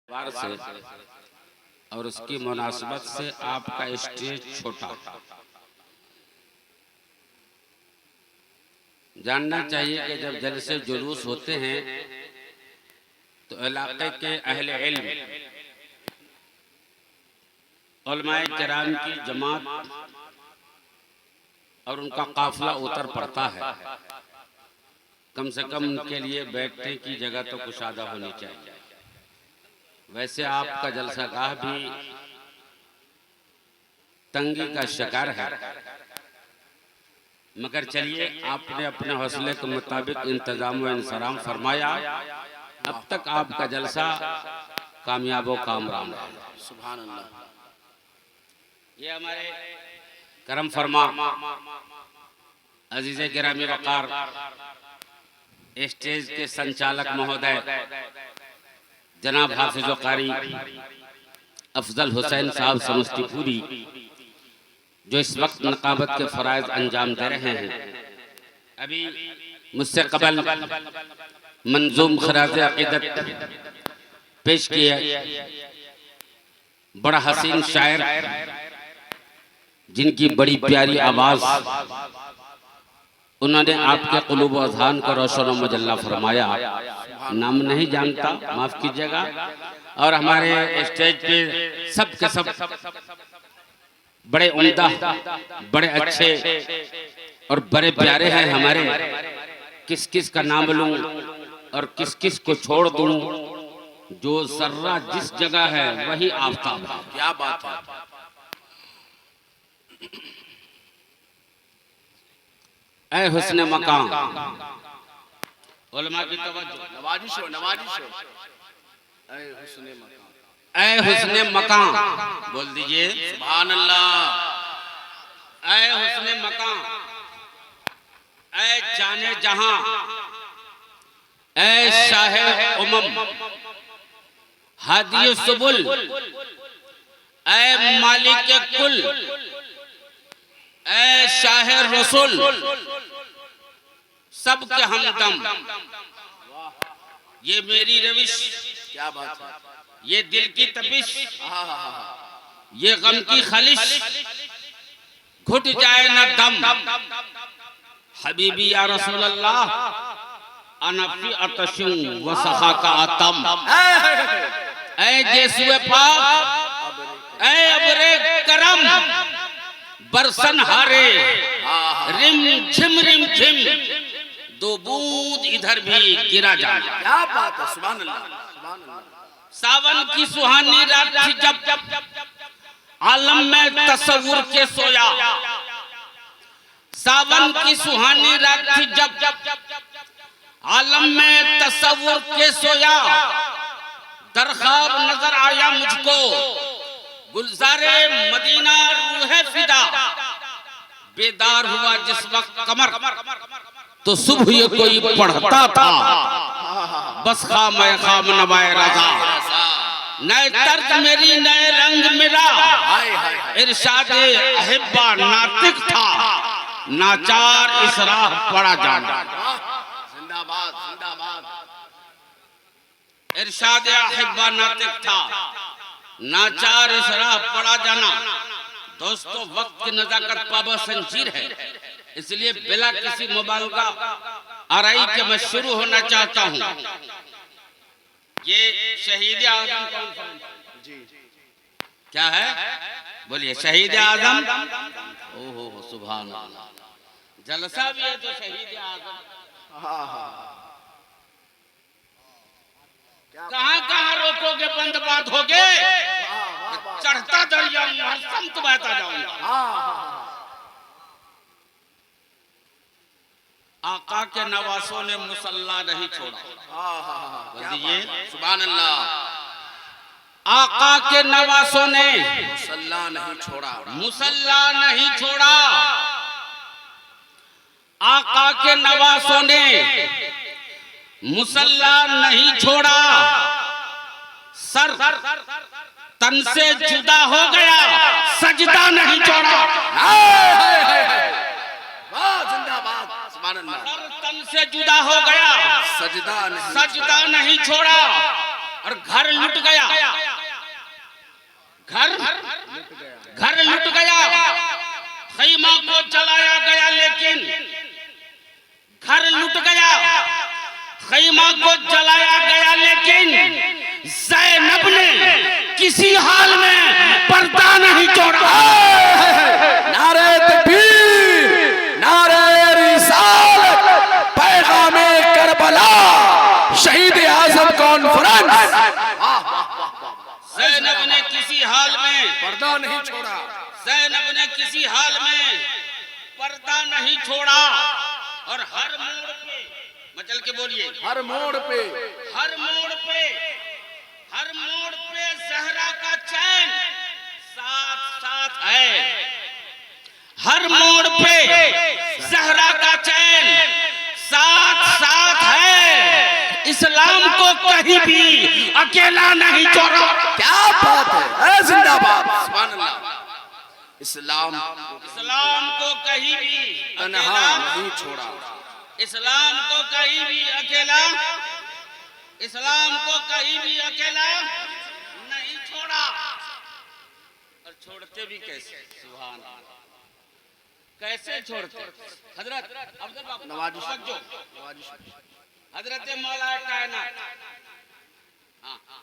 बार से और उसकी मुनासिबत से आपका स्टेज छोटा। जानना चाहिए कि जब जलसे जुलूस होते हैं तो इलाके के अहले इल्म उलमाए किराम की जमात और उनका काफिला उतर पड़ता है। कम से कम उनके लिए बैठने की जगह तो कुशादा होनी चाहिए। वैसे आपका जलसागाह भी तंगी का शिकार है, मगर चलिए आपने अपने हौसले के मुताबिक इंतजाम व इंसराम फरमाया। अब तक आपका जलसा कामयाब व कामरान है। सुभान अल्लाह। ये हमारे करम फरमा अजीज़े गिरामी वकार स्टेज के संचालक महोदय जनाब हाफिज़ कारी अफजल हुसैन साहब समस्तीपुरी, जो इस वक्त नकाबत के फराइज अंजाम दे रहे हैं। अभी मुझसे कबल मंजूम खराज अकीदत पेश किया, बड़ा हसीन शायर जिनकी बड़ी प्यारी आवाज, उन्होंने आपके क़ुलूब व अज़हान को रोशन मुजल्ला फरमाया। नाम नहीं जानता, माफ कीजिएगा। और हमारे स्टेज पे सब के सब बड़े उम्दा, बड़े अच्छे और बड़े प्यारे हैं हमारे। किस किस का नाम लूं और किस किस को छोड़ दूं? जो सर्रा जिस जगह है वही आफताब है। क्या बात है। ऐ हुस्ने मकाम, उलमा की तवज्जो, नवाजिश हो, नवाजिश हो। ऐ हुस्ने मकाम, ऐ हुस्ने मकाम, बोल दीजिए सुभान अल्लाह। ऐ हुस्ने मकाम, ऐ जाने जहां, ऐ शाहे उमम, हादी सुबुल, ऐ मालिक कुल, ऐ शाहे रसूल, सबके हमदम। ये मेरी रविश, क्या बात है। ये दिल की तपिश, आहा, ये गम की खलिश, घुट जाए न दम। हबीबी या रसूल अल्लाह, अनफी अतशुं व सखा का आतम। ऐ यीशुए पाक, ऐ अबरे करम, बरसन हारे, रिम झिम, दो बूंद इधर भी गिरा जाना। क्या बात है। सुभान अल्लाह, सुभान अल्लाह। सावन की सुहानी रात थी जब आलम में तसव्वुर के सोया। सावन की सुहानी रात थी जब आलम में तसव्वुर के सोया। दरख्वाब नजर आया मुझको गुलजारे मदीना रूहे फिदा। बेदार हुआ जिस वक्त कमर, तो सुबह ये कोई पढ़ता था बस खाम खाम नवाए रजा। नए तर्ज मेरी नए रंग मिला, इरशादे अहिब्बा नातिक था, नाचार इस राह पड़ा जाना। जिंदाबाद, जिंदाबाद। इरशादे अहिब्बा नातिक था, नाचार इस राह पड़ा जाना। दोस्तों, वक्त की नजाकत पाबा संजीर है, इसलिए बिला किसी मुबालगा आराई के मैं शुरू होना चाहता हूँ। ये शहीद आजम कौन सा जी, क्या है? बोलिए शहीद आजम। ओहो सुभान अल्लाह, जलसा भी है तो शहीद आजम। कहाँ कहाँ रोकोगे, बंद बात होगे। चढ़ता दरिया हर संत बहता जाऊंगा। आका के नवासों ने मुसल्ला नहीं छोड़ा। बोलिए सुभान अल्लाह। आका के नवासों ने मुसल्ला नहीं छोड़ा। मुसल्ला नहीं छोड़ा। आका के नवासों ने मुसल्ला नहीं छोड़ा। सर तन से जुदा हो गया, सजदा नहीं छोड़ा। वाह, जिंदाबाद, सुभान अल्लाह। सर तन से जुदा हो गया, सजदा नहीं, सजदा नहीं छोड़ा। और घर लुट गया, घर लुट गया, खैमा को जलाया गया, लेकिन घर लुट गया, खैमा को जलाया गया, लेकिन ज़ैनब ने किसी हाल में पर्दा नहीं छोड़ा। नारे तकबीर, नारे रिसालत, पैगामे करबला, शहीद आज़म कॉन्फ्रेंस। ज़ैनब ने किसी हाल में पर्दा नहीं छोड़ा, ज़ैनब ने किसी हाल में पर्दा नहीं छोड़ा। और हर मोड़ पे, मचल के बोलिए, हर मोड़ पे, हर मोड़ पे, हर मोड़ पे ज़हरा का चैन साथ साथ है। हर मोड़ पे ज़हरा का चैन साथ साथ है। इस्लाम को कहीं भी अकेला नहीं छोड़ा। क्या बात है, जिंदाबाद, सुभान अल्लाह। इस्लाम को कहीं भी तन्हा अकेला नहीं छोड़ा, इस्लाम को कहीं भी अकेला, इस्लाम को कहीं भी अकेला नहीं छोड़ा। और छोड़ते भी कैसे, सुभान अल्लाह, कैसे छोड़ते। हजरत अब्दुल बाप नवाजी हजरत मौला कायनात,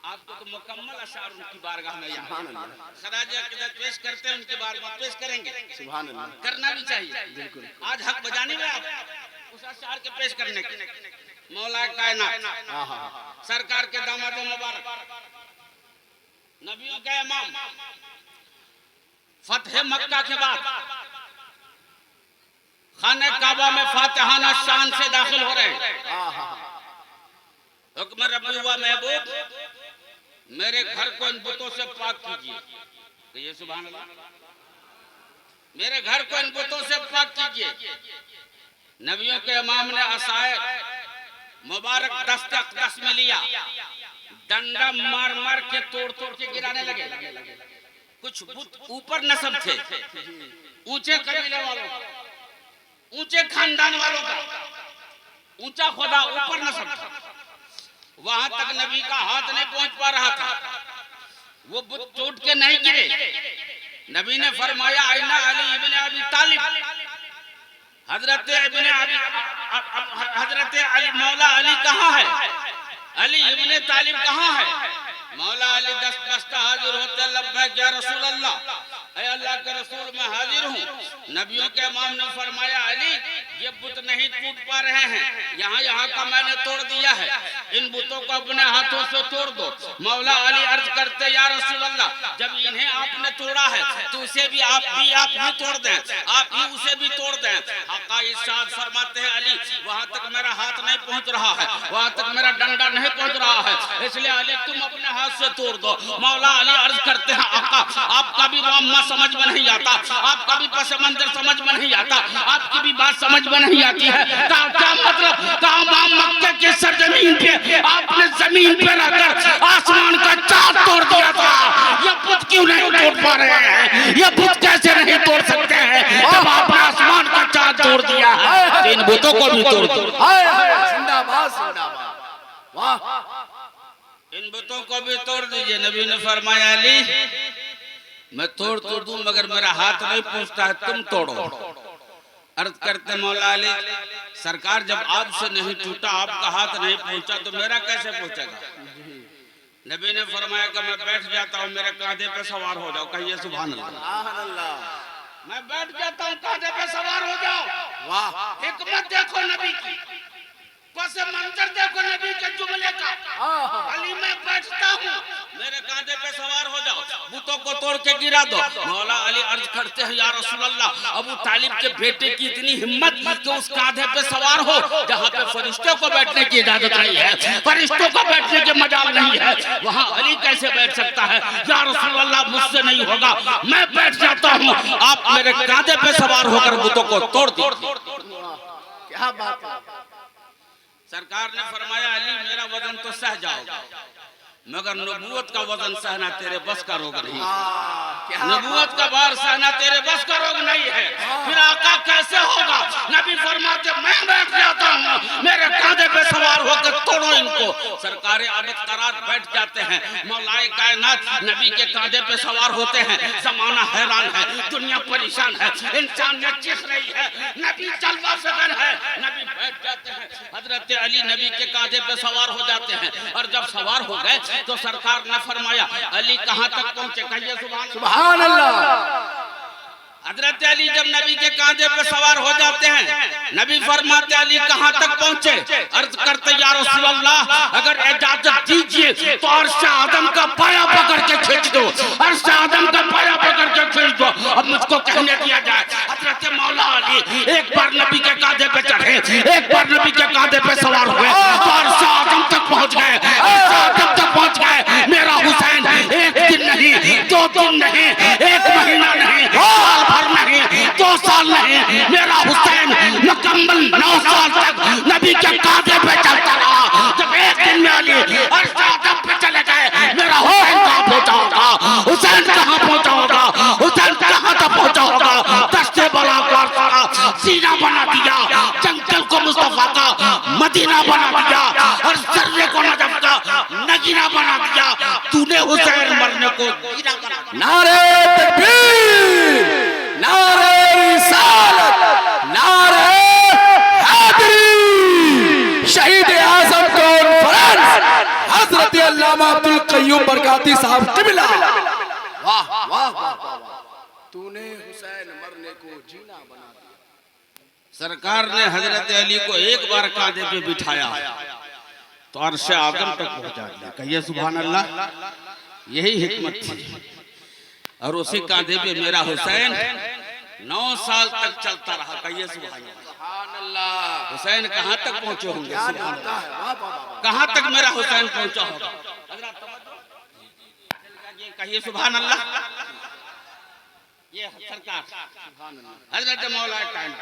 आपको तो मुकम्मल अशार उनकी बारगाह में यहाँ खराज अक़ीदत पेश करते हैं, उनकी बारगाह पेश करेंगे। सुभान अल्लाह, करना भी चाहिए, बिल्कुल। आज हक बजाने में आप उस अशार के पेश करने के मौला कायनात सरकार के दामाद मुबारक, नबियों का इमाम, फतह मक्का के बाद खाने काबा में फातिहाना शान से दाखिल हो रहे हैं। हुक्म रब्बी हुआ, महबूब मेरे घर को इन बुतों से पाक कीजिए। कहिए सुभान अल्लाह। मेरे घर को इन बुतों से पाक कीजिए। नबियों के इमाम ने असाए मुबारक दस्त अक़दस में लिया, डंडा मार मार के तोड़ तोड़ के गिराने लगे। कुछ बुत ऊपर नस्ब थे, ऊंचे कबीले वालों का, ऊंचे खानदान वालों का, ऊंचा खुदा ऊपर नस्ब था। वहां तक नबी का हाथ नहीं पहुंच पा रहा था, वो बुत टूट के नहीं गिरे। नबी ने फरमाया, आइना अली इब्न अबी तालिब, हजरत अली, मौला अली कहाँ है? अली इब्न तालिब कहाँ है? मौला अली दस्त बस्ता हाजिर होते, लब्बैक या रसूल अल्लाह, ऐ अल्लाह के रसूल मैं हाजिर हूँ। नबियों के इमाम ने फरमाया, अली ये बुत नहीं टूट पा रहे हैं, यहाँ यहाँ का मैंने तोड़ दिया है, इन बुतों को अपने हाथों से तोड़ दो। मौला अली अर्ज करते, या रसूल अल्लाह, जब इन्हें आपने तोड़ा है तो उसे भी आप ही तोड़ दें, आप ही उसे भी तोड़ दें। आका इरशाद फरमाते हैं, अली वहाँ तक मेरा हाथ नहीं पहुँच रहा है, वहाँ तक मेरा डंडा नहीं पहुँच रहा है, इसलिए अली तुम अपने हाथ से तोड़ दो। मौला अली अर्ज करते हैं, आका आपका भी मामा समझ में नहीं आता, आपका भी पस मंजर समझ में नहीं आता, आपकी भी बात समझ में नहीं आती है। क्या मतलब, मक्के के सरजमीन पे आपने जमीन पे रहकर आसमान का चाँद तोड़ दिया था, ये बुत क्यों नहीं तोड़ पा रहे हैं? ये बुत कैसे नहीं तोड़ सकते हैं जब आपने आसमान का चाँद तोड़ दिया है? इन बुतों को भी तोड़ दो। जिंदाबाद, जिंदाबाद, वाह। इन बुतों को भी तोड़ दीजिए। नबी ने फरमाया, अली मैं तोड़ तो दूं मगर मेरा हाथ नहीं पहुंचता है, तुम तोड़ो। अर्ज करते, मौला अली सरकार जब आपसे नहीं टूटा, आपका हाथ नहीं पहुंचा, तो मेरा कैसे पहुंचेगा? नबी ने फरमाया कि मैं बैठ जाता हूँ, मेरे कांधे पे सवार हो जाओ। कहिए सुभान अल्लाह। मैं बैठ जाता हूँ, कांधे पे सवार हो जाओ। वाह, हिकमत देखो नबी की, पस मंजर देखो नबी के जुमले का। अली मैं बैठता हूँ, मेरे कांधे पे सवार हो जाओ, बुतों को तोड़ के गिरा दो। मौला अली अर्ज करते हैं, या रसूल अल्लाह, अबू तालिब के बेटे की इतनी हिम्मत कि उस कांधे पे सवार हो जहाँ पे फरिश्तों को बैठने की इजाजत नहीं है, फरिश्तों को बैठने के मजाल नहीं है, वहाँ अली कैसे बैठ सकता है? या रसूल अल्लाह मुझसे नहीं होगा, मैं बैठ जाता हूँ, आप मेरे कांधे पे सवार होकर बुतों को तोड़ दो। क्या बात है। सरकार ने फरमाया, अली मेरा वजन तो सह जाओगा, मगर नबूवत का वजन सहना तेरे बस का रोग नहीं। नबूवत का बार सहना तेरे बस का रोग नहीं है। फिर आका कैसे होगा? नबी फरमाते मैं बैठ जाता हूँ, मेरे कांधे पे सवार होकर तोड़ो इनको। सरकारें अब करार बैठ जाते हैं, मौलाए कायनात नबी के कांधे पे सवार होते हैं। जमाना हैरान है, दुनिया परेशान है, इंसानियत चीख रही है, नबी जलवा फिकर है, नबी बैठ जाते हैं। हजरत अली नबी के कांधे पे सवार हो जाते हैं और जब सवार हो गए तो सरकार ने फरमाया अली कहां तक पहुंचे? कहिए सुभान अल्लाह। हजरत अली जब नबी के कांधे पे सवार हो जाते हैं, नबी फरमाते अली कहां तक पहुंचे? अर्ज करते या रसूल अल्लाह अगर इजाजत दीजिए तो अर्श आदम का पाया पकड़ के खींच दो, अर्श आदम का पाया पकड़ के खींच दो। अब मुझको कहने दिया जाए, हजरत मौला अली एक बार नबी के कांधे पे चढ़े, एक बार नबी के कांधे पे सवार हुए तो अर्श आदम तक पहुंच गए, अर्श आदम तक पहुंच गए। मेरा हुसैन एक दिन नहीं, 2 दिन नहीं, 1 महीना नहीं, साल भर नहीं, 2 साल नहीं, मेरा हुसैन मुकम्मल 9 साल तक नबी के कांधे पे चलता रहा। जब एक दिन में अली अर्श आदम पे चले गए, मेरा हुसैन कहाँ पहुंचा होगा? हुसैन कहाँ पहुंचा होगा? हुसैन कहाँ तक पहुंचा होगा? दस्ते बला का सीना बना दिया, जंगल को मुस्तफा का मदीना बना दिया और सर्रे को नजफ का नगीना बना दिया। तूने हुसैन मरने को गिरा बना दिया। नारे तकबीर, नारे रिसालत, नारे हैदरी। शहीद आज़म कॉन्फ्रेंस हजरत अल्लामा अब्दुल क़य्यूम बरकाती साहब क़िबला। वाह वाह वाह वाह, तूने हुसैन मरने को जीना बना दिया। सरकार ने हजरत अली को एक बार कांधे पे बिठाया तो अर्श आदम तक पहुंचा दिया। कहिए सुभान अल्लाह। यही हिकमत थी और उसी कांधे पे मेरा हुसैन 9 साल तक चलता रहा। कहिए सुभान अल्लाह। हुसैन कहाँ तक पहुंचे होंगे? कहाँ तक मेरा हुसैन पहुंचा होगा? कहिए सुभान अल्लाह। ये सरकार हजरत मौला कायनात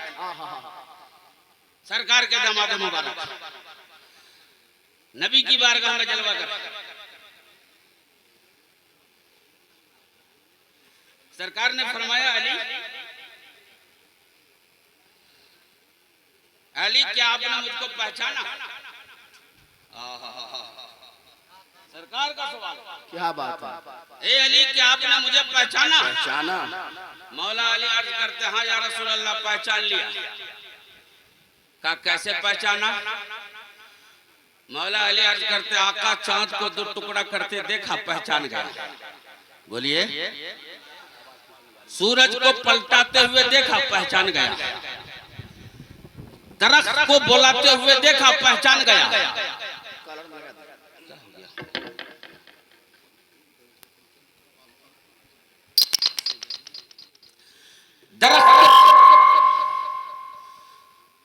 सरकार के दामाद मुबारक नबी की बारगाह में जलवा कर सरकार ने फरमाया अली क्या आपने मुझको पहचाना? सरकार का सवाल। क्या बात है? ए अली क्या आपने मुझे पहचाना? पहचाना? मौला अली अर्ज करते हाँ या रसूल अल्लाह पहचान लिया। का कैसे पहचाना? मौला अली अर्ज करते आका चांद को 2 टुकड़ा करते देखा, पहचान गया। बोलिए। सूरज को पलटाते हुए देखा, पहचान गया। दरख्त को बुलाते हुए देखा, पहचान गया।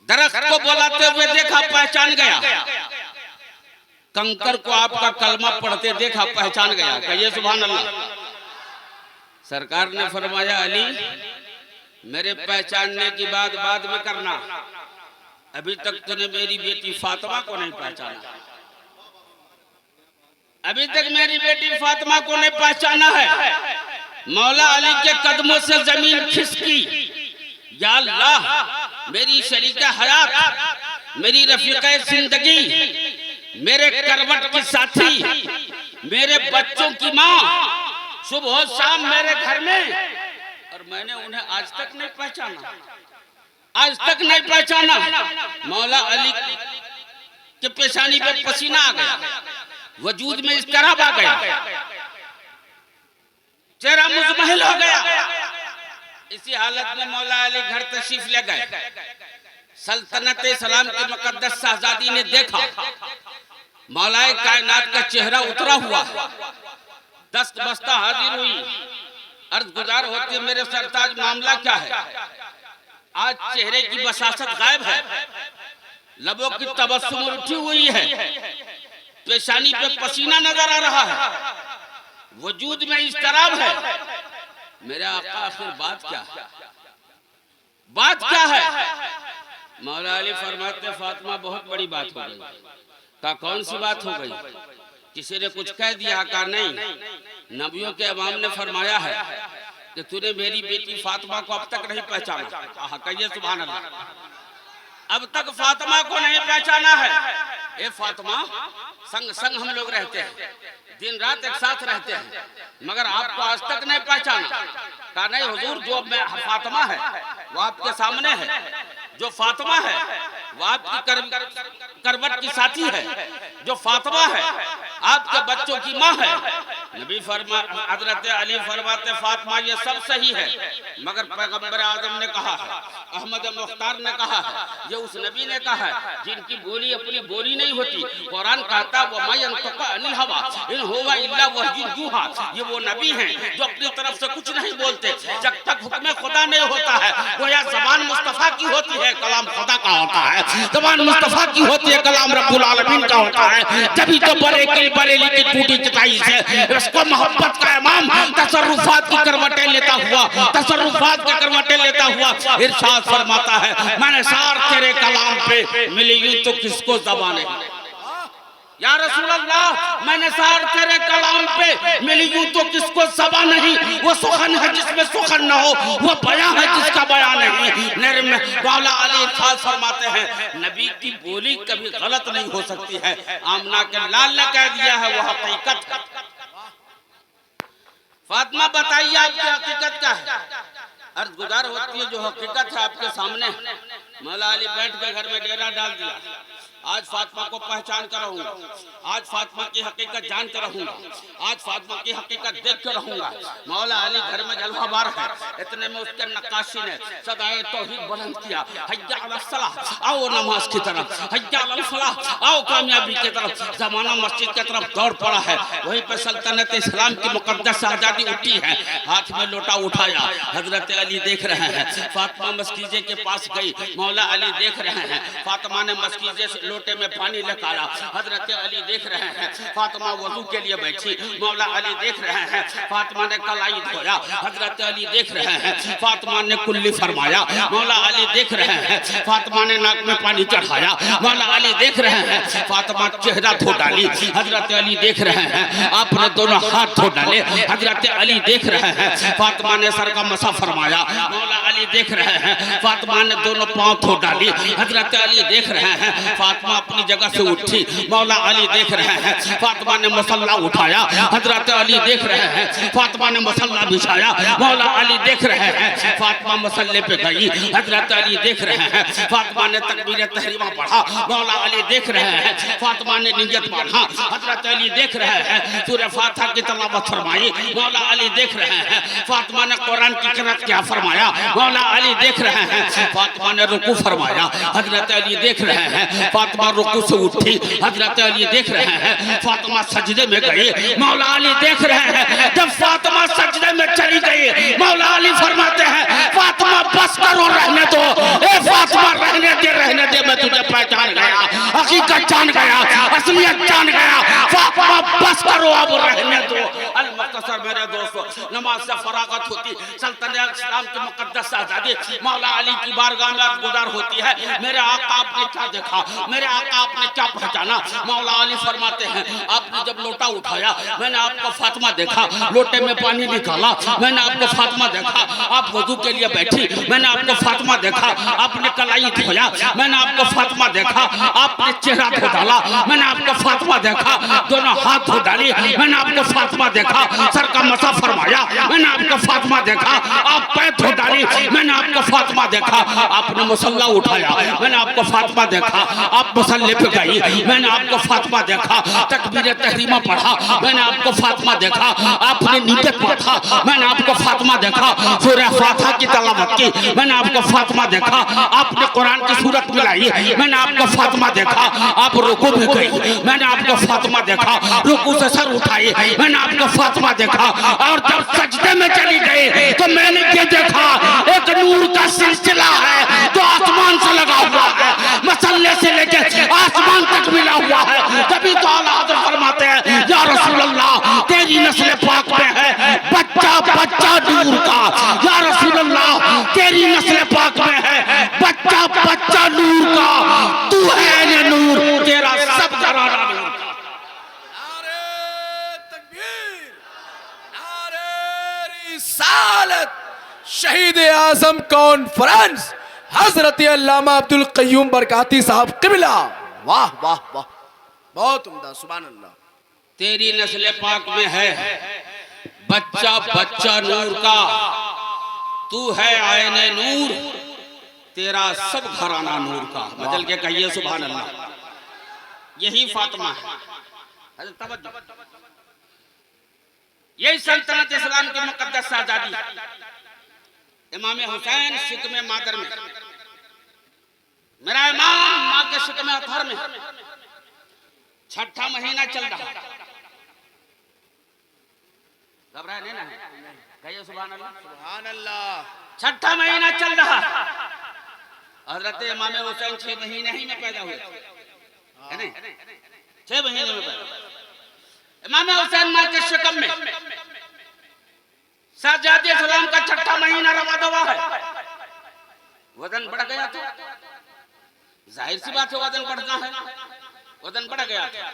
दरख्त को बुलाते हुए देखा, पहचान गया। कंकर को आपका कलमा पढ़ते देखा, पहचान गया। कहिए सुभान अल्लाह। सरकार ने फरमाया अली मेरे पहचानने की बात बाद में करना, अभी तक तूने मेरी बेटी फातिमा को नहीं पहचाना। अभी तक मेरी बेटी फातिमा को नहीं पहचाना है। मौला अली के कदमों से जमीन खिसकी। या अल्लाह मेरी शरीक हयात, मेरी रफीक़े जिंदगी, मेरे करवट की साथी, मेरे बच्चों की माँ सुबह शाम मेरे घर में, और मैंने उन्हें आज तक नहीं पहचाना, आज तक नहीं पहचाना। मौला अली के पेशानी पे पसीना आ गया, वजूद में इस्तराब आ गया, चेहरा मुज़महिल हो गया। इसी हालत में मौला अली घर तशरीफ ले गए। सल्तनत सलाम की मुकद्दस शहजादी ने देखा मौलाए कायनात का चेहरा उतरा हुआ, दस्त बस्ता हाजिर हुई। अर्ज गुजार होती है मेरे सरताज मामला क्या है? आज चेहरे की बसासत गायब है, लबों की तबस्सुम उठी हुई है, पेशानी पे पसीना नजर आ रहा है, वजूद में इस्तराब है। मेरे आका आखिर बात क्या है? बात क्या है? मौला अली फरमाते फातिमा बहुत बड़ी बात हो गई। का कौन सी बात हो गई? किसी ने कुछ कह दिया? का नहीं, नबियों के इमाम ने फरमाया है कि तूने मेरी बेटी फातिमा को अब तक नहीं पहचाना। आहा, कहिए सुभान अल्लाह। अब तक फातिमा को नहीं पहचाना है। ए फातिमा, संग संग हम लोग रहते हैं, दिन रात एक साथ रहते हैं, मगर आपको आज तक नहीं पहचाना। कहा नहीं हुजूर, जो मैं फातिमा है वो आपके सामने है। जो फातिमा है वो आपकी करवट की साथी है। जो फातिमा है आपके बच्चों की माँ है। नबी हजरत अली फरमाते फातिमा ये सब सही है, मगर पैगंबर आजम ने कहा है, अहमद मुख्तार ने कहा है, ये उस नबी ने कहा है जिनकी बोली अपनी बोली नहीं होती। कुरान कहता वो अनिल हवा इन होवा इल्ला वहयुन यूहा। ये वो नबी हैं जो अपनी तरफ से कुछ नहीं बोलते जब तक हुक्म खुदा नहीं होता है। गोया जबान मुस्तफा की होती है, कलाम खुदा का होता है। जबान मुस्तफा की होती है, कलाम रब्बुल आलमीन का होता है। जभी तो बरेली की टूटी चटाई से इसको मोहब्बत का इमाम तसर्रुफात की करवटें लेता हुआ इरशाद फरमाता है, मैंने सार तेरे कलाम पे मिली यूं तो किसको ज़बान है। या रसूल अल्लाह, मैंने सार तेरे कलाम पे मिली यूं तो किसको ज़बान नहीं। वो सुखन है जिसमें सुखन न हो, वो बयां है जिसका बयां नहीं। मौला अली इरशाद फरमाते हैं, नबी की बोली कभी गलत नहीं हो सकती है। आमना के लाल ने कह दिया है वो हकीकत। फातिमा बताइए आपकी हकीकत क्या है। अर्ज गुजार होती है जो हकीकत है आपके सामने। मौला अली बैठ के घर में डेरा डाल दिया। आज फातिमा को पहचान कर रहूंगा, आज फातिमा की हकीकत जान कर रहूंगा, आज फातिमा की हकीकत देख कर रहूंगा। मौला अली घर में जलवाबार है। इतने में उसके नक्काशी ने सदाए तौहीद बुलंद किया, हय्या अलस सलाह, आओ नमाज की तरफ, हय्या अलल फलाह, आओ कामयाबी की तरफ। जमाना मस्जिद की तरफ दौड़ पड़ा है। वहीं पे सल्तनत इस्लाम की मुकद्दस आजादी उठी है। हाथ में लोटा उठाया, हजरत अली देख रहे हैं। फातिमा मस्कीजे के पास गई, मौला अली देख रहे हैं। फातिमा ने मस्कीजे से लोटे में पानी निकाला, हजरत अली देख रहे हैं। फातिमा वजू के लिए बैठी, मौला अली देख रहे हैं। फातिमा ने कलाई धोया, हजरत अली देख रहे हैं। फातिमा ने कुल्ली फरमाया, मौला अली देख रहे हैं। फातिमा ने नाक में पानी चढ़ाया, मौला अली देख रहे हैं। फातिमा चेहरा धो डाली, हजरत अली देख रहे हैं। आपने दोनों हाथ धो डाले, हजरत अली देख रहे हैं। फातिमा ने सर का मसा फरमाया, मौला अली देख रहे हैं। फातिमा ने दोनों पांव धो डाली, हजरत अली देख रहे हैं। फातिमा अपनी जगह से उठी, मौला अली देख रहे हैं। फातिमा ने मसल्ला उठाया, हजरत अली देख रहे हैं। फातिमा ने मसल्ला बिछाया, मौला अली देख रहे हैं। फातिमा मसल्ले पे गई, हजरत अली देख रहे हैं। फातिमा ने तकबीर तहरीमा पढ़ा, मौला अली देख रहे हैं। फातिमा ने नियत पढ़ा, हजरत अली देख रहे हैं। सूरह फातिहा की तिलावत फरमाई, मौला अली देख रहे हैं। फातिमा ने कुरान की क़िराअत क्या फरमाया, मौला अली देख रहे हैं। फातिमा ने रुकू फरमाया, हजरत अली देख रहे हैं। फातिमा रुकू से उठी, हजरत अली देख रहे हैं। फातिमा सजदे में गई, मौला अली देख रहे हैं। जब फातिमा सजदे में चली गई, मौला अली फरमाते हैं, फातिमा बस करो, रहने दो। ए फातिमा रहने दे, मैं तुझे पहचान गया, हकीकत जान गया, असलियत जान गया। फातिमा बस करो, अब रहने दो। अल मुख्तसर मेरे दोस्तों, नमाज से फरागत होती, सल्तनत इस्लाम की मुकद्दस आजादी मौला अली की बारगाह में गुजार होती है। मेरे आका आपने क्या देखा, मेरे आका आपने क्या पहचाना। मौला अली फरमाते हैं, आपने जब लोटा उठाया, मैंने आपको फातिमा देखा। लोटे में पानी निकाला, मैंने आपको फातिमा देखा। आप वजू के लिए बैठी, मैंने आपको फातिमा देखा। आपने कलाई धोया, मैंने आपको फातिमा देखा। आपने चेहरा धो डाला, मैंने आपको फातिमा देखा। दोनों हाथ धो डाली, मैंने आपको फातिमा देखा। सर का मसा फरमाया, मैंने आपको फातिमा देखा। आप पैर धो डाली, मैंने आपको फातिमा देखा। आपने मुसल्ला उठाया, मैंने आपको फातिमा देखा। आप मुसल्ले पे गई, मैंने आपको फातिमा देखा। तकबीर तहरीमा पढ़ा, मैंने आपको फातिमा देखा। आपने नियत पढ़ा, मैंने आपको फातिमा देखा। सूरह फातिहा की तिलावत की, मैंने आपको फातिमा देखा। आपने कुरान की सूरत मिलाई, मैंने आपको फातिमा देखा। आप रुकू में गई, मैंने आपको फातिमा देखा। रुकू से सर उठाई, मैंने आपको फातिमा देखा। और जब सजदे में चली गई तो मैंने ये देखा, एक नूर का सिलसिला है जो आसमान से लगा हुआ है, मसल्ले से लेकर आसमान तक मिला हुआ है। तभी तो आला हज़रत फरमाते हैं, या रसूल अल्लाह तेरी नस्ल पाक में है बच्चा बच्चा नूर का। या रसूल अल्लाह तेरी नस्ल पाक में है बच्चा बच्चा नूर का। तू है ये नूर, तेरा सब घराना नूर। नारे तकबीर, नारे रिसालत शहीद आजम कॉन्फ्रेंस हजरत अल्लामा अब्दुल कय्यूम बरकाती साहब किबला। वाह वाह वाह, बहुत उम्दा, सुभान अल्लाह। तेरी नस्ल पाक में है बच्चा बच्चा नूर का, तू है आयने नूर, तेरा सब घराना नूर का। बदल के कहिए सुभान अल्लाह। यही फातिमा है। यही सल्तनत इस्लाम की मुकद्दस आजादी। इमाम हुसैन शिकमे मादर में, मेरा इमाम माँ के शिकमे अतहर में, छठा महीना चल रहा। घबराए नहीं ना, कहिए सुभान अल्लाह। सुभान अल्लाह। छठा महीना चल रहा। हजरत इमाम हुसैन 6 महीने ही में पैदा हुए, है नहीं? 6 महीने में पैदा। इमाम हुसैन माँ के शिकम में साजादे सलाम का छठा महीना रवा दवा है। वजन बढ़ गया था, जाहिर सी बात है वजन बढ़ना है। वजन बढ़ गया था,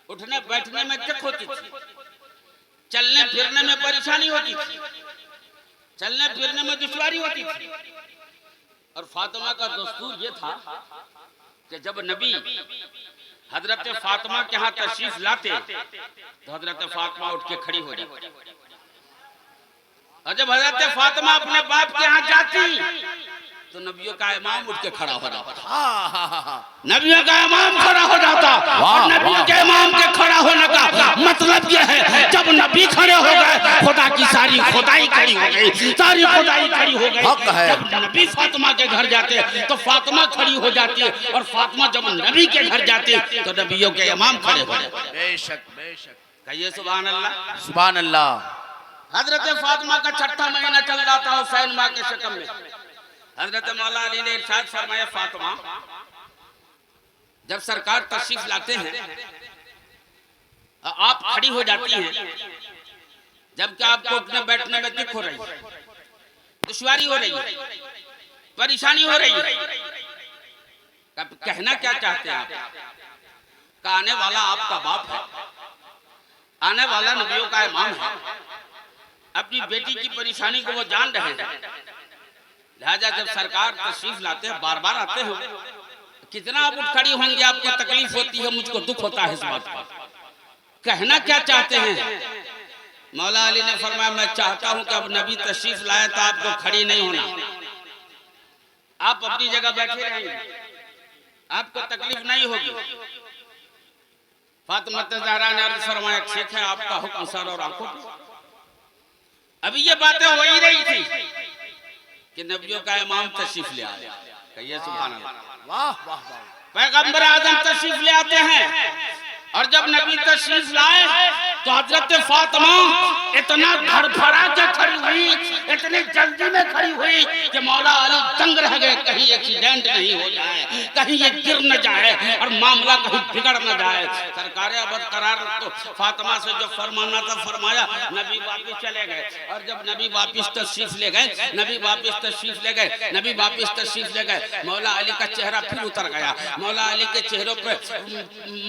उठने बैठने में दिक्कत होती थी, चलने फिरने में परेशानी होती थी, चलने फिरने में दुश्वारी होती थी। और फातिमा का दस्तूर ये था कि जब नबी हजरत फातिमा के यहाँ तशरीफ लाते तो हजरत फातिमा उठ के खड़ी हो जाती, और जब हजरत फातिमा अपने बाप के यहाँ जाती तो नबियों का इमाम उठ के खड़ा हो जाता। नबियों का इमाम खड़ा हो जाता। और नबियों के इमाम के खड़ा होने का मतलब यह है, जब नबी खड़े हो गए खुदा की सारी खुदाई खड़ी हो गई, सारी खुदाई खड़ी हो गई। जब नबी फातिमा के घर जाते तो फातिमा खड़ी हो जाती, और फातिमा जब नबी के घर जाती तो नबियों के इमाम खड़े हो जाते। बेशक बेशक, कहिए सुभान अल्लाह। सुभान अल्लाह। हजरत फातिमा का छठा महीना चल रहा था हुसैन माँ के शिकम में। हजरत मौला अली ने इरशाद फरमाया, फातिमा जब सरकार तशरीफ लाते हैं आप खड़ी हो जाती हैं, जबकि आपको उठने बैठने में दिक्कत हो रही है, दुश्वारी हो रही है, परेशानी हो रही है, कहना क्या चाहते हैं आप? आने वाला आपका बाप है, आने वाला नबियों का इमाम है, अपनी बेटी की परेशानी को वो जान रहे हैं, लिहाजा जब सरकार तशरीफ लाते हैं, बार बार आते हो, कितना आप उठ खड़ी होंगे, आपको तकलीफ होती है, मुझको दुख होता है इस बात का। कहना क्या चाहते हैं? मौला अली ने फरमाया, मैं चाहता हूं कि अब नबी तशरीफ लाए तो आपको खड़ी नहीं होना, आप अपनी जगह बैठे रहेंगे, आपको तकलीफ नहीं होगी। फातिमा ज़हरा ने अर्ज़ फरमाया, ठीक है आपका हुक्म सर और आंखों पे। अभी ये बातें हो ही रही थी कि नबियों का इमाम तशरीफ ले आया। कहिए सुभान अल्लाह। वाह वाह वाह। पैगंबर आज़म तशरीफ ले आते हैं, और जब नबी तशरीफ लाए तो हजरत फातिमा इतना धड़फड़ा के खड़ी हुई, इतनी जल्दी में खड़ी हुई कि मौला अली दंग रह गए, कहीं एक्सीडेंट नहीं हो जाए, कहीं ये गिर न जाए और मामला कहीं बिगड़ न जाए। सरकार अबद करार तो फातिमा से जो फरमाना था फरमाया, नबी वापिस चले गए। और जब नबी वापिस तशरीफ ले गए, नबी वापिस तशरीफ ले गए, नबी वापिस तशरीफ ले गए, मौला अली का चेहरा फिर उतर गया। मौला अली के चेहरों पे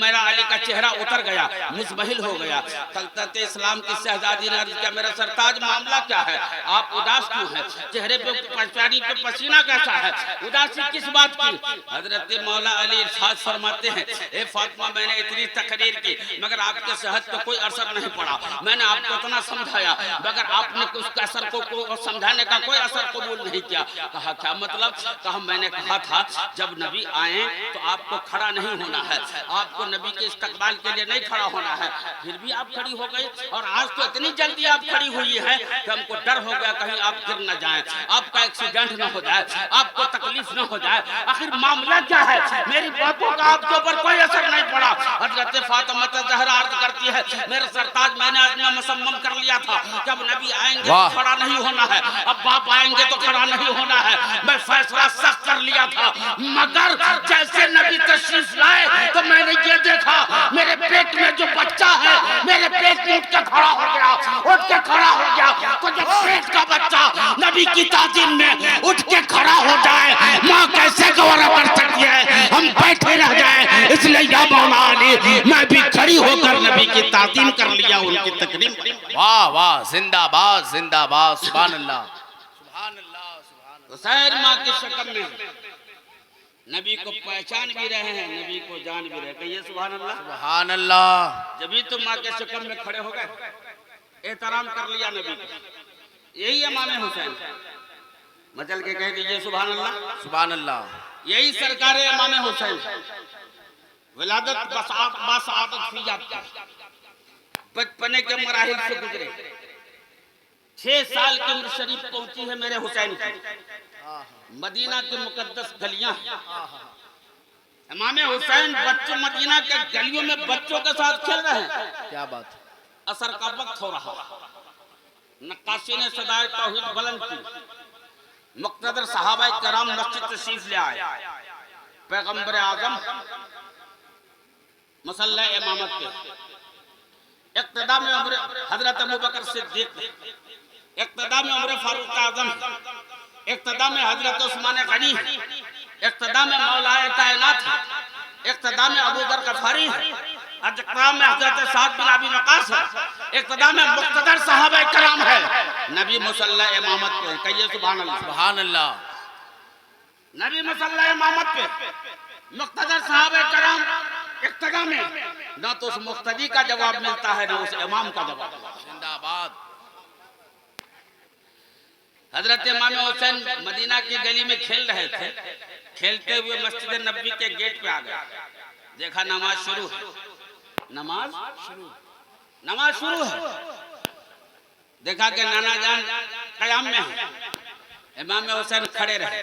मेरा अली का चेहरा उतर गया, मुज़महिल हो गया। सल्तनत इस्लाम की शहजादी ने अर्ज़ किया, मेरा सरताज मामला क्या है, आप उदास क्यों हैं, चेहरे पे परेशानी पे पसीना कैसा है, उदासी किस बात की? हजरत मौला अली इरशाद फरमाते हैं, ए फातिमा मैंने इतनी तकरीर की मगर आपके सेहत पे कोई असर नहीं पड़ा, मैंने आपको इतना समझाया मगर आपने उसका असर को समझाने का कोई असर कबूल नहीं किया। कहा क्या मतलब? कहा मैंने कहा था जब नबी आए तो आपको खड़ा नहीं होना है, आपको नबी के इस्तकबाल के लिए नहीं खड़ा होना है, फिर भी आप खड़ी हो गई। और आज तो इतनी जल्दी आप खड़ी हुई है कि हमको डर हो गया कहीं आप गिर न जाएं, आपका एक्सीडेंट न हो जाए, आपको तकलीफ न हो जाए। आखिर मामला क्या है? मेरी बातों का आपके ऊपर कोई असर नहीं पड़ा। हजरत फातिमा ज़हरा अर्ज़ करती है, मेरे सरताज मैंने आज में मुसम्मम कर लिया था कि अब नबी आएंगे तो खड़ा नहीं होना है, अब बाप आएंगे तो खड़ा नहीं होना है, मैं फैसला सख्त कर लिया था। मगर जैसे नबी तशरीफ लाए तो मैंने ये देखा मेरे पेट में जो बच्चा है मेरे पेट में उठ के खड़ा हो गया, उठ के खड़ा हो गया। तो जब पेट का बच्चा नबी की ताज़ीम में उठ के खड़ा हो जाए, माँ कैसे गवारा कर सकती है हम बैठे रह जाए? इसलिए या मौला अली मैं भी खड़ी होकर नबी की ताज़ीम कर लिया, उनकी तकरीम। वाह वाह, जिंदाबाद जिंदाबाद, सुभान अल्लाह सुभान अल्लाह सुभान अल्लाह। हुसैन माँ की शक्ल में नबी को पहचान भी रहे हैं, नबी को जान भी रहे। कहिए सुभान अल्लाह सुभान अल्लाह। जब भी तो माँ के शक्ल में खड़े हो गए, एहतराम कर लिया नबी का। यही इमाम हुसैन, मचल के कह दीजिए सुभान अल्लाह सुभान अल्लाह। यही सरकार इमाम हुसैन। विलादत बसादत हुई जाती, बचपने के मराहिल से गुजरे, 6 साल की उम्र शरीफ पहुंची है मेरे हुसैन की। मदीना की मुकद्दस गलियां, इमाम हुसैन बच्चों मदीना के गलियों में बच्चों के साथ खेल रहे हैं। क्या बात। असर का वक्त हो रहा, नक्काशी ने सदाए तौहीद बुलंद की, मुक़्तदर सहाबा किराम मस्जिद तशरीफ ले आए। पैगंबर आज़म मुसल्ला इमामत के इक़्तिदा में हज़रत अबू बकर सिद्दीक़, इक़्तिदा में उमर फारूक आज़म, इक़्तिदा में हज़रत उस्मान गनी, इक़्तिदा में मौलाए कायनात, इक़्तिदा में अबू ज़र गफ़ारी, इक़्तिदा में हज़रत साद बिन अबी वक़ास है, इक़्तिदा में मुक़्तदर सहाबा किराम है। नबी मुसल्ला इमामत पे, कहिए सुभान अल्लाह सुभान अल्लाह। नबी मुसल्ला इमामत पे, मुक़्तदर सहाबा किराम इक़्तिदा में, ना तो उस मुक़्तदी का जवाब मिलता है, ना उस इमाम का जवाब। जिंदाबाद। हजरत इमाम हुसैन मदीना की गली में खेल रहे थे, खेलते हुए मस्जिद नबी के गेट पे आ गए। देखा नमाज शुरू है, नमाज शुरू है। देखा कि नाना जान कयाम में है, इमाम हुसैन खड़े रहे।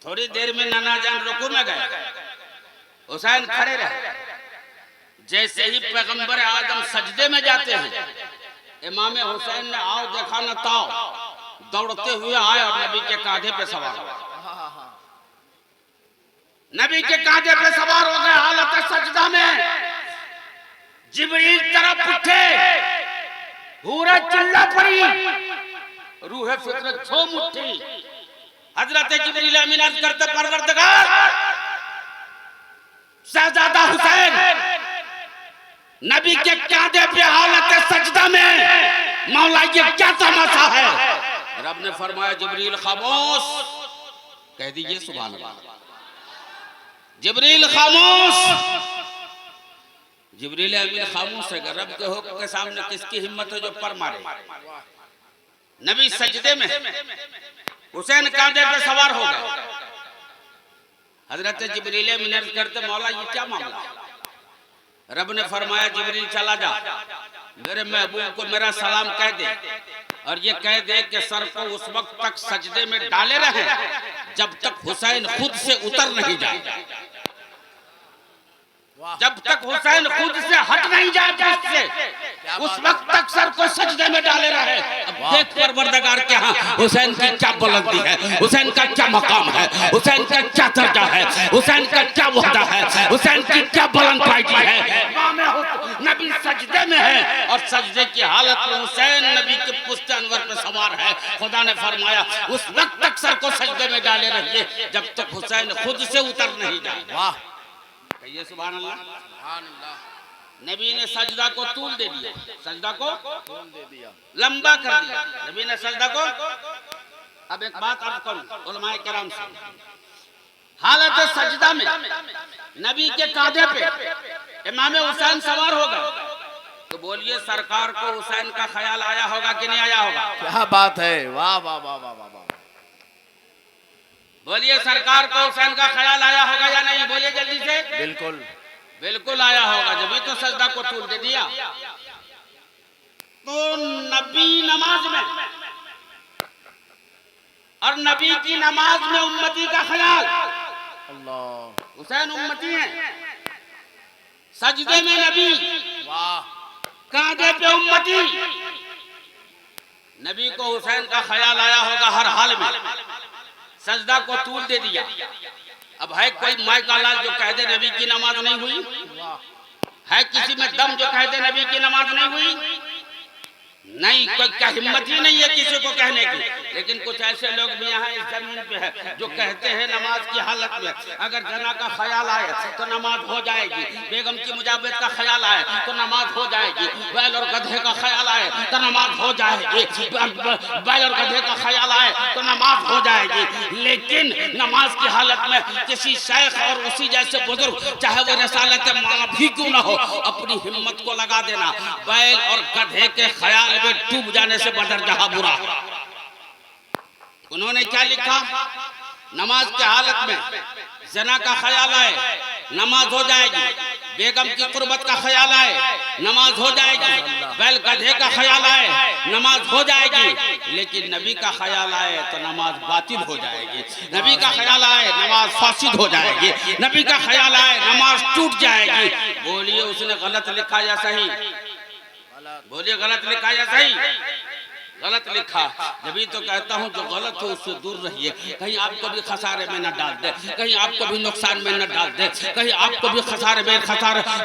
थोड़ी देर में नाना जान रुकू में गए, हुसैन खड़े रहे। जैसे ही पैगंबर आजम सजदे में जाते हैं, इमाम हुसैन ने आओ देखा न ताओ, दौड़ते हुए आए और नबी के कांधे पे सवार हो गए। नबी के कांधे पे सवार हो गए। हालत सजदा में जिब्रील तरफ उठे, पूरा चिल्ला पड़ी, रूह फितरत झूम उठी। हजरत जिब्रील अमीन अर्ज करते, परवरदिगार शहजादा हुसैन नबी के कांधे पे हालत सजदा में, मौला ये क्या तमाशा है। रब ने फरमाया जिब्रील खामोश, कह दीजिए सुभान अल्लाह। जिब्रील खामोश, जिब्रील अमीन खामोश है। रब के हुक्म के सामने किसकी हिम्मत है जो पर मारे। नबी सजदे में, हुसैन कांधे पे सवार हो गए। हजरत जिब्रील अमीन अर्ज करते, मौला ये क्या मामला। रब ने फरमाया जिब्रील चला जा, मेरे महबूब को मेरा सलाम कह दे, और ये कह दे कि सर को उस वक्त तक सजदे में डाले रहे जब तक हुसैन खुद से उतर नहीं जाए, जब तक हुसैन खुद से हट नहीं जाए उससे, उस वक्त तक सर को सजदे में डाले रहे। अब देख परवरदिगार के यहाँ हुसैन की क्या बुलंदी है, हुसैन का क्या मकाम है, हुसैन का क्या दर्जा है, हुसैन का क्या वहदा है, हुसैन की क्या बुलंद पायगी है। नबी सजदे में है और सजदे की हालत में हुसैन नबी के पुश्त अनवर पे सवार है। खुदा ने फरमाया उस वक्त तक सर को सजदे में डाले रहिए जब तक हुसैन खुद से उतर नहीं जाए। वाह, कहिए सुभान अल्लाह सुभान अल्लाह। नबी ने सजदा को तूल दे दिया, सजदा को तूल दे दिया, लंबा कर दिया नबी ने सजदा को। अब एक बात अर्ज करूं उलमाए किराम से, हालत सजदा में नबी के कांधे पे इमाम हुसैन सवार हो गए, तो बोलिए सरकार को हुसैन का ख्याल आया होगा कि नहीं आया होगा। क्या बात है, वाह वाह वाह वाह वाह। बोलिए सरकार को हुसैन का ख्याल आया होगा या नहीं, बोलिए जल्दी से। बिल्कुल बिल्कुल आया होगा, जब तो सजदा को तूल दे दिया। तो नबी नमाज में और नबी की नमाज में उम्मती का ख्याल, अल्लाह, हुसैन उम्मती है, सजदे में नबी, वाह, कांधे पे उम्मती। नबी को हुसैन का ख्याल आया होगा हर हाल में, सजदा को तूल दे दिया। अब है कोई माय का लाल जो कह दे नबी की नमाज नहीं हुई, है किसी में दम जो कह दे नबी की नमाज नहीं हुई, नहीं, कोई क्या हिम्मत ही नहीं है किसी को कहने की। लेकिन कुछ ऐसे लोग भी यहाँ इस जमीन पे है जो कहते हैं नमाज की हालत में अगर जना का ख्याल आए तो नमाज हो जाएगी, बेगम की मुजाबत का ख्याल आए तो नमाज हो जाएगी, बैल और गधे का ख्याल आए तो नमाज हो जाएगी, बैल और गधे का ख्याल आए तो नमाज हो जाएगी। लेकिन नमाज की हालत में किसी शेख और उसी जैसे बुजुर्ग चाहे वो रसालत माँ भी क्यों ना हो अपनी हिम्मत को लगा देना बैल और गधे के ख्याल में डूब जाने से बदर जहां बुरा। उन्होंने क्या लिखा, नमाज की हालत में जना का ख्याल आए नमाज हो जाएगी, बेगम की कुर्बत का ख्याल आए नमाज हो जाएगी, बैल गधे का ख्याल आए नमाज हो जाएगी, लेकिन नबी का ख्याल आए तो नमाज बातिल हो जाएगी, नबी का ख्याल आए नमाज फासिद हो जाएगी, नबी का ख्याल आए नमाज टूट जाएगी। बोलिए उसने गलत लिखा या सही? बोलिए गलत लिखा या सही? गलत लिखा। जब तो कहता हूँ जो गलत हो उससे दूर रहिए, कहीं आपको भी खसारे में न डाल दे, कहीं आपको भी नुकसान में न डाल दे, कहीं आपको भी खसारे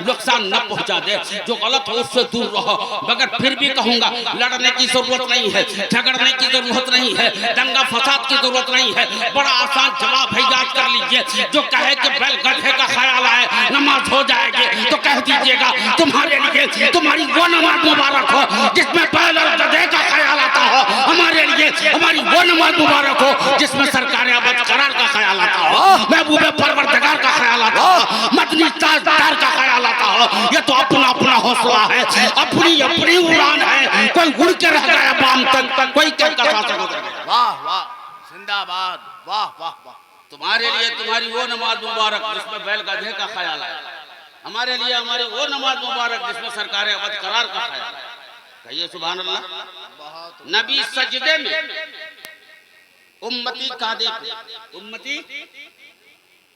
नुकसान न पहुँचा दे। जो गलत हो उससे दूर रहो। मगर फिर भी कहूँगा लड़ने की जरूरत नहीं है, झगड़ने की जरूरत नहीं है, दंगा फसाद की जरूरत नहीं है। बड़ा आसान जवाब है, याद कर लीजिए। जो कहे कि बैल गधे का ख्याल आए नमाज हो जाएगी तो कह दीजिएगा तुम्हारे लिए तुम्हारी वो नमाज मुबारक हो जिसमें बैल और गधे का ख्याल आता हो, हमारे लिए हमारी वो नमाज मुबारक हो जिसमें सरकार अबद करार का ख्याल आता हो, महबूब परवरदिगार का ख्याल आता हो, मदनी ताजदार का ख्याल आता हो। ये तो अपना अपना हौसला है, अपनी अपनी उड़ान है। कोई उड़ के रह गया बाम तक, कोई क्या कर सकता है। वाह वाह जिंदाबाद, वाह वाह वाह। तुम्हारे लिए तुम्हारी वो नमाज मुबारक जिसमें बैल गधे का ख्याल आया, हमारे लिए हमारी वो नमाज मुबारक जिसमें सरकार अबद करार का ख्याल आया। कहिए सुभान अल्लाह। नबी सजदे में, उम्मती कादे पे, उम्मती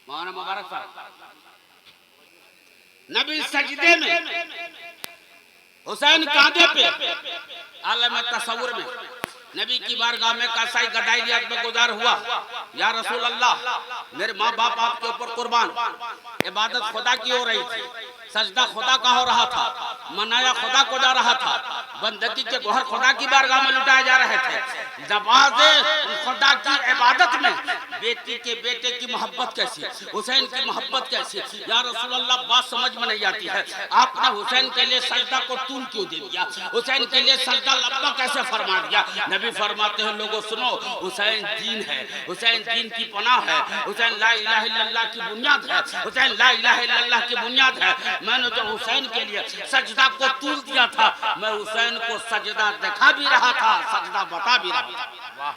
मौलाना मुबारक साहब, नबी सजदे में, हुसैन कादे पे, आलम तसव्वुर में नबी की बारगाह में कासाई गदाइलियत में गुजार हुआ। या रसूल अल्लाह मेरे माँ बाप आपके ऊपर कुर्बान, इबादत खुदा की हो रही थी, सजदा खुदा का हो रहा था, मनाया खुदा को जा रहा था, बंदगी के गोहर खुदा की बारगाह में लुटाए जा रहे थे। नवाज़े खुदा की इबादत में बेटी के बेटे की मोहब्बत कैसी, हुसैन की मोहब्बत कैसी। या रसूल अल्लाह बात समझ में नहीं आती है, आपने हुसैन के लिए सजदा को तूल क्यों दे दिया, हुसैन के लिए सजदा लंबा कैसे फरमा दिया। नबी फरमाते हैं लोगों सुनो, हुसैन दीन है, हुसैन दीन की पनाह है, हुसैन ला इलाहा इल्लल्लाह की बुनियाद है, हुसैन ला इलाहा इल्लल्लाह की बुनियाद है। मैंने जो हुसैन के लिए सजदा को तूल दिया था, मैं हुसैन को सजदा दिखा भी रहा था, सजदा बता भी रहा था। वाह,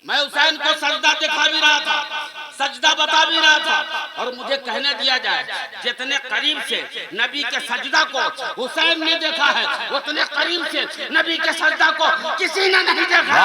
मैं हुसैन को सजदा दिखा भी रहा था, सजदा बता भी रहा था। और मुझे कहने दिया जाए जितने करीब से नबी के सजदा को हुसैन ने देखा है, उतने करीब से नबी के सजदा को किसी ने नहीं देखा।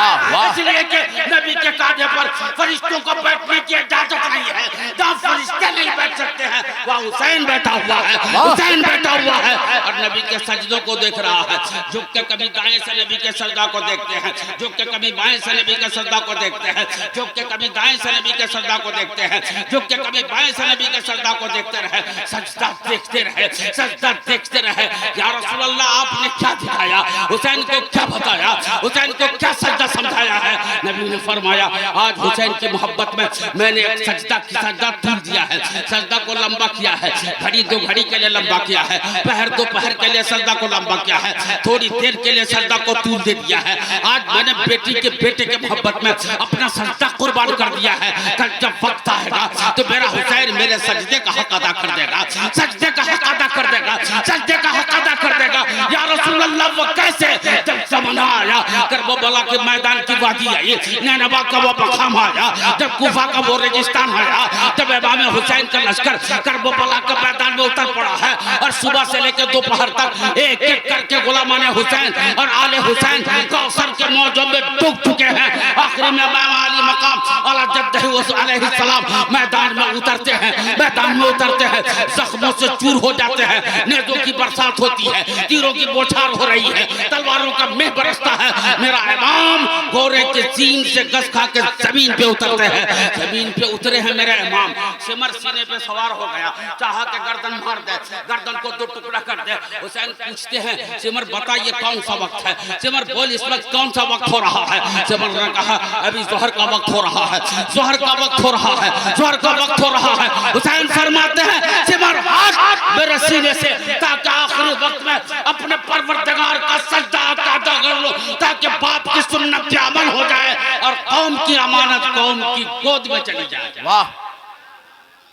इसलिए कि नबी के कांधे पर फरिश्तों को बैठने की इजाजत नहीं है, जहाँ फरिश्ते नहीं बैठ सकते हैं वहाँ हुसैन बैठा हुआ है, हुसैन बैठा हुआ है और नबी के सजदों को देख रहा है। झुक के कभी दाएं से नबी के सजदा को देखते हैं, झुक के कभी बाएं से नबी के सजदा को देखते हैं, झुक के कभी दाएं से नबी के सजदा को देखते हैं, झुक के कभी बाएं से नबी के सजदा को देखते रहे, सजदा देखते रहे, सजदा देखते रहे। या रसूल अल्लाह आपने क्या दिखाया, हुसैन को क्या बताया, हुसैन को क्या सजदा समझाया है। नबी ने फरमाया आज हुसैन की मोहब्बत में मैंने एक सजदा तूल दिया है, सजदा को लंबा किया है, घड़ी दो घड़ी के लिए लंबा किया है, पहर दो पहर के लिए सजदा को लंबा किया है, थोड़ी देर के लिए सजदा को तूल दे दिया है। आज मैंने बेटी के बेटे के मोहब्बत में अपना सजदा कुर्बान कर दिया है। कल जब वक्त आएगा तो मेरा हुसैन मेरे सजदे का हक अदा कर देगा, सजदे का हक अदा कर देगा, सजदे का हक अदा कर देगा। या रसूल अल्लाह वो कैसे, जब ज़माना आया करबला के मैदान की वादी आई, नैनवा का वो मकाम आया, जब कूफा का वो रेगिस्तान आया, जब इमाम हुसैन का लश्कर करबला के मैदान में उतर पड़ा है और सुबह से लेकर दोपहर तक एक एक करके गुलामान हुसैन और आले हुसैन कौसर के मौजों में डूब चुके हैं। आखिरी में इमाम अली मकाम अलैहि सलाम मैदान में उतरते हैं, मैदान में उतरते हैं। हैं, जख्मों से चूर हो जाते हैं, नेज़ों की बरसात होती है, तीरों की बौछार हो रही है, तलवारों का मेह बरसता है। मेरा इमाम घोड़े के सींग से गस खा के जमीन पे उतरते हैं। जमीन पे उतरे हैं मेरे इमाम, सिमर सीने पे सवार हो गया, चाहा के गर्दन मार दे, गर्दन को दो टुकड़ा कर दे। हुसैन पूछते हैं, सिमर बता ये कौन सा वक्त है? सिमर बोल इस वक्त कौन सा वक्त हो रहा है? सिमर ने कहा अभी जोहर का वक्त हो रहा है, जोहर का वक्त हो रहा है, जोहर का वक्त हो रहा है। हुसैन फरमाते हैं सिमर हाथ मेरे सीने से, ताकि आखिरी वक्त में अपने परवरदिगार का सजदा अदा कर लो, ताकि बाप की सुन्नत पे अमल हो जाए और कौम की अमानत कौम की गोद में चली जाए। वाह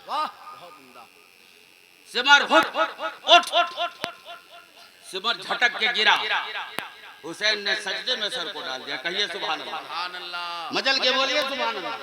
वाह, सिमर उठ, सिमर झटक के गिरा। हुसैन ने सजदे में सर को डाल दिया। कहिए सुभान अल्लाह, सुभान अल्लाह। मजल के बोलिए सुभान अल्लाह।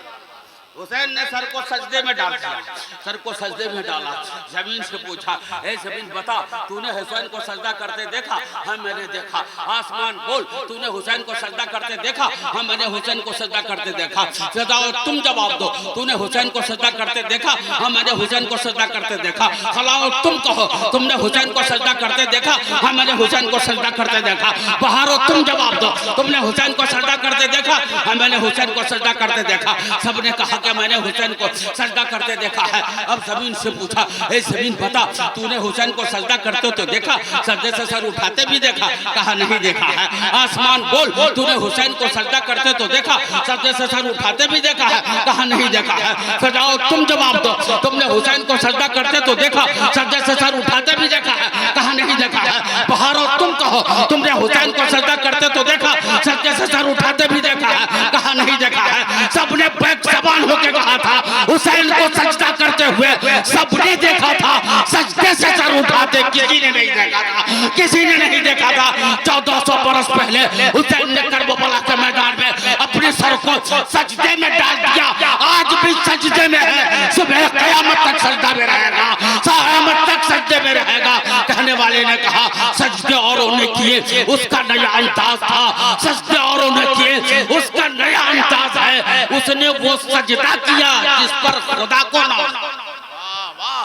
हुसैन ने सर को सजदे में डाल दिया, सर को सजदे में डाला। जमीन से पूछा, ए जमीन बता तूने हुसैन को सजदा करते देखा? हाँ मैंने देखा। आसमान बोल तूने हुसैन को सजदा करते देखा? हाँ मैंने हुसैन को सजदा करते देखा। सजाओ तुम जवाब दो, तूने हुसैन को सजदा करते देखा? हाँ मैंने हुसैन को सजदा करते देखा। खलाओ तुम कहो, तुमने हुसैन को सजदा करते देखा? हाँ मैंने हुसैन को सजदा करते देखा। बहारो तुम जवाब दो, तुमने हुसैन को सजदा करते देखा? हाँ मैंने हुसैन को सजदा करते देखा। सबने कहा कि मैंने हुसैन को सजदा करते देखा है। अब जमीन से पूछा, ए जमीन बता तूने हुसैन को सजदा करते तो देखा? सजदे से सर उठाते भी देखा? कहा नहीं देखा है। आसमान बोल तूने हुसैन को सजदा करते तो देखा? सजदे से सर उठाते भी देखा है? कहा नहीं देखा है। सजाओ तुम जवाब दो, तुमने हुसैन को सजदा करते तो देखा? सजदे से सर उठाते भी देखा है? कहा नहीं देखा है। बहारो तुम कहो, तुमने हुसैन को सजदा करते तो देखा? सजदे से सर उठाते भी देखा है? कहा नहीं देखा है। सबने बैक जबान होकर कहा था हुसैन को सजदा करते हुए सबने देखा था, सजदे से सर उठाते किसी ने नहीं देखा था, किसी ने नहीं देखा था। 1400 बरस पहले हुसैन ने करबला के मैदान में अपने सर को सजदे में डाल दिया, आज भी सजदे में है, सुबह क़यामत तक सजदा में रहेगा, क़यामत तक सजदे में रहेगा। कहने वाले ने कहा सजदे औरों ने किए उसका नया अंदाज था, सजदे औरों ने किए उसका नया अंदाज है। उसने वो सजदा किया जिस पर खुदा को नाज। वाह वाह,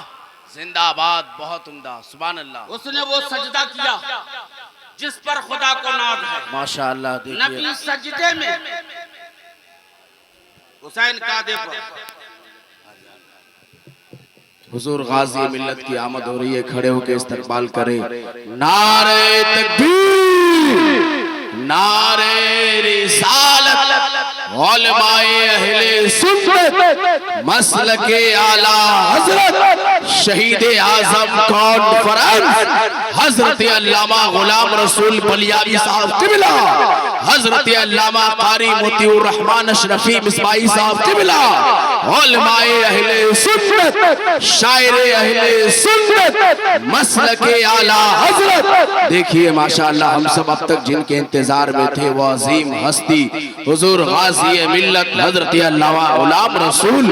जिंदाबाद, बहुत उम्दा, सुभान अल्लाह। उसने वो सजदा किया जिस पर खुदा को नाज है। माशाअल्लाह। देखिए नबी सजदे में, हुसैन कादे पर। हुजूर गाजी मिल्लत की आमद हो रही है, खड़े होकर इस्तकबाल करें। नारे तकबीर, नारे रिसालत, उलमाए अहले सुन्नत, मसलके आला हजरत शहीद आजम कॉन्फ्रेंस हजरत अल्लामा गुलाम रसूल बलियावी साहब किबला, हजरत अल्लामा कारी मोतीउर रहमान अशरफी मिसबाई साहब किबला, उलमाए अहले सुन्नत, शायरे अहले सुन्नत, मसलके आला हजरत। देखिए माशाअल्लाह, हम सब अब तक जिनके इंतजार में थे वो अजीम हस्ती हुजूर गाजी मिल्लत हजरत अल्लामा गुलाम रसूल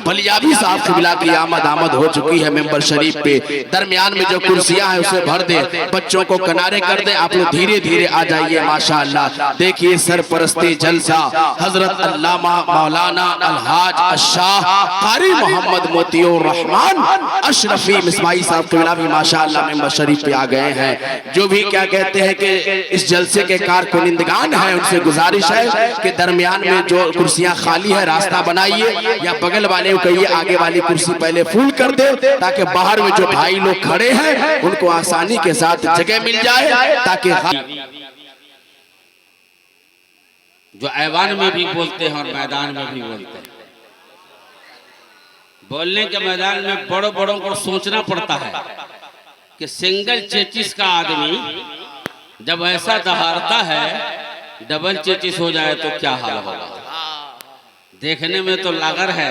बलियावी साहब किबला की आमद हो चुकी है मेंबर शरीफ पे। दरमियान में जो कुर्सियां हैं उसे भर दे, बच्चों को किनारे कर दे, आप लोग धीरे धीरे आ जाइए। माशाअल्लाह देखिए सरपरस्ती जलसा हजरत अल्लामा मौलाना अलहाज अशाह कारी मोहम्मद मोतीउर रहमान अशरफी मिसबाई साहब किबला भी माशाअल्लाह मेंबर शरीफ पे आ गए हैं। जो भी क्या कहते हैं कि इस जलसे के कारकुनिंदगान हैं, उनसे गुजारिश है कि दरमियान में जो कुर्सियां खाली है रास्ता बनाइए, या बगल वाले को कहिए आगे वाली कुर्सी पहले फुल कर दे, ताकि बाहर में जो भाई लोग खड़े हैं उनको आसानी के साथ जगह मिल जाए। ताकि जो ऐवान में भी बोलते हैं और मैदान में भी बोलते हैं, बोलने के मैदान में बड़ों बड़ों को सोचना पड़ता है कि सिंगल चेचिस का आदमी जब ऐसा दहाड़ता है, डबल चेचिस हो जाए तो क्या हाल होगा। देखने में तो लागर है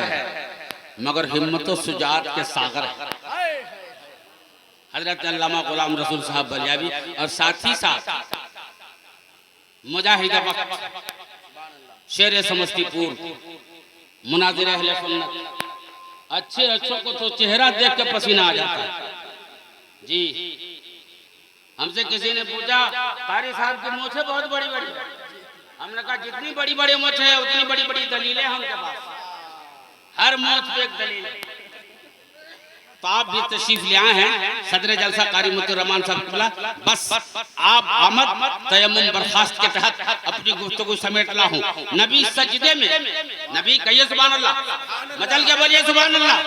मगर हिम्मतो सुजात के सागर है। हजरत अल्लामा गुलाम रसूल साहब बलियावी और साथ ही साथ मुजाहिद वक्त शेर समस्तीपुर मुनाजिर अहले सुन्नत, अच्छे अच्छों को तो चेहरा देख के पसीना आ जाता है जी। हमसे किसी ने पूछा कारी साहब की मूछें बहुत बड़ी बड़ी, हमने कहा जितनी बड़ी बड़ी मूछ है उतनी बड़ी बड़ी दलीलें हैं उनके पास, हर मूछ पे एक दलील है। तो आप भी तशरीफ ले आए हैं सदर जलसा कारी मुफ्ती रहमान साहब किबला। बस आप आमद तयम्मुम बर्खास्त के तहत अपनी गुफ्तगू समेट ला हूँ। नबी सजदे में, नबी कहिए सुभान अल्लाह, मचल के बोलिए सुभान अल्लाह।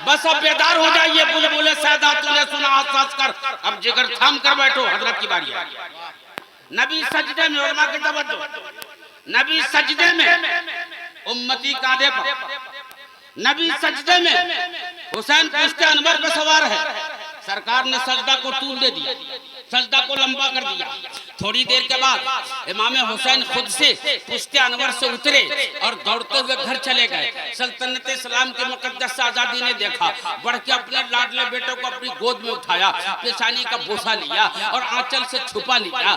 बस अब बेदार हो जाइए, बुलबुल सादा तूने सुना आवाज कर, अब जिगर थाम कर बैठो, हजरत की बारी है। नबी सजदे में, उलमा की तवज्जो, नबी सजदे में उम्मती कांधे पर, नबी सजदे में हुसैन पुश्ते अनवर पे सवार है। सरकार ने सजदा को तूल दे दिया, सजदा को लंबा कर दिया। थोड़ी देर के बाद इमाम हुसैन खुद से पुश्ते अनवर से उतरे और दौड़ते हुए घर चले गए। सल्तनत इस्लाम के मुकद्दस आजादी ने देखा, बढ़ के अपने लाडले बेटे को अपनी गोद में उठाया, पेशानी का बोसा लिया और आंचल से छुपा लिया।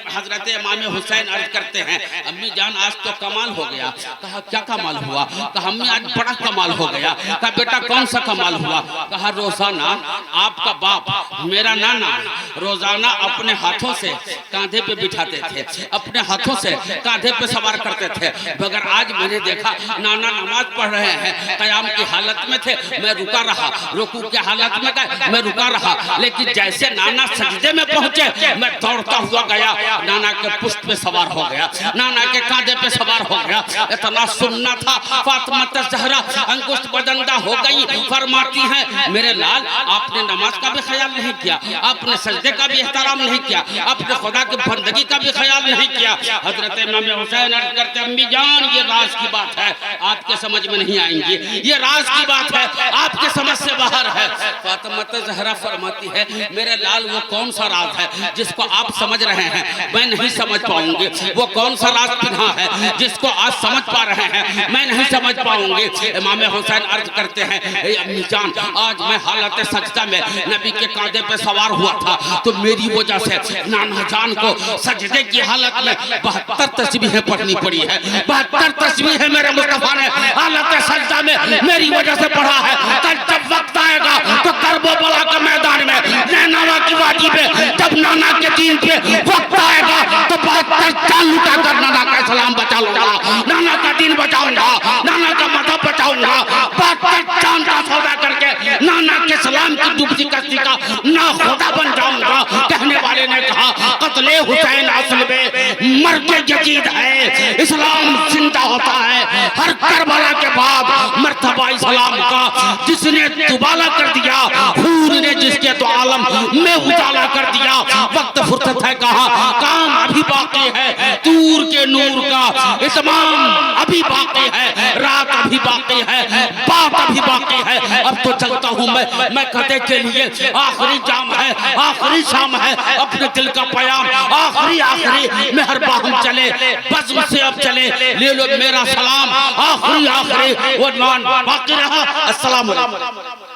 हजरत इमाम हुसैन अर्ज करते हैं, अम्मी जान आज तो कमाल हो गया। कहा क्या कमाल हुआ? कहा अम्मी आज बड़ा कमाल हो गया। कहा बेटा कौन सा कमाल हुआ? कहा रोजाना आपका बाप मेरा नाना रोजाना अपने हाथों से कांधे पे बिठाते थे, अपने हाथों से कांधे पे सवार करते थे। मगर आज मैंने देखा नाना नमाज पढ़ रहे हैं, कयाम की हालत में थे, मैं रुका रहा, रुकू की हालत में गए, मैं रुका रहा। लेकिन जैसे नाना सजदे में पहुंचे, मैं दौड़ता हुआ गया, नाना के पुष्ट पे सवार हो गया, नाना के कांधे पे सवार हो गया। इतना सुनना था। फातिमा ज़हरा अंगुष्ठ बदंदा हो गई, फरमाती हैं मेरे लाल आपने नमाज का भी ख्याल नहीं किया, आपने सजदे का भी एहतराम नहीं किया, आपने खुदा की बंदगी का भी ख्याल नहीं किया। हजरत इमाम हुसैन अर्ज करते अम्मी जान ये राज की बात है, आपके समझ में नहीं आएंगी, ये राज की बात है, आपके समझ से बाहर है। फातिमा ज़हरा फरमाती है मेरे लाल वो कौन सा राज है जिसको आप समझ रहे हैं मैं नहीं समझ पाऊंगी, वो कौन सा राज पिन्हा है जिसको आज समझ पा रहे हैं मैं नहीं समझ पाऊंगी। इमाम हुसैन अर्ज करते हैं अम्मी जान आज मैं हालत सजदा में नबी के कांधे पे सवार हुआ था, तो मेरी वजह से नाना जान को सजदे की हालत में 72 तस्बीहें पढ़नी पड़ी है। 72 तस्बीहें मेरे मुस्तफा ने हालत सजदा में मेरी वजह से पढ़ा है। कल जब वक्त आएगा तो करबला के मैदान में, नैनावा की वादी पे, जब नाना के दीन पे वक्त आएगा तो 72 जान लुटा कर नाना का सलाम बचा लूंगा, नाना का दीन बचाऊंगा, नाना का मजहब बचाऊंगा। 72 जान का सौदा करके नाना के सलाम की डूबती कश्ती का ना खुदा बन जाऊंगा। कहने वाले ने कहा कत्ले हुसैन असल में मर्द यजीद है, इस्लाम जिंदा होता है हर करबला के बाद। मर्तबा इस्लाम का जिसने दुबाला कर दिया, हूर ने जिसके तो आलम में उजाला कर दिया। वक्त फुर्सत है कहा, काम अभी बाकी है, दूर के नूर का इस्माम अभी बाकी है, रात अभी बाकी है, बात अभी बाकी है। अब तो चलता हूँ मैं कदे के लिए, आखिरी जाम है, आखिरी शाम है, अपने दिल का पयाम आखिरी मेहरबा हम चले, बस मुझसे अब चले, ले लो मेरा सलाम, आखिरी वो मान बाकी रहा। अस्सलाम वालेकुम।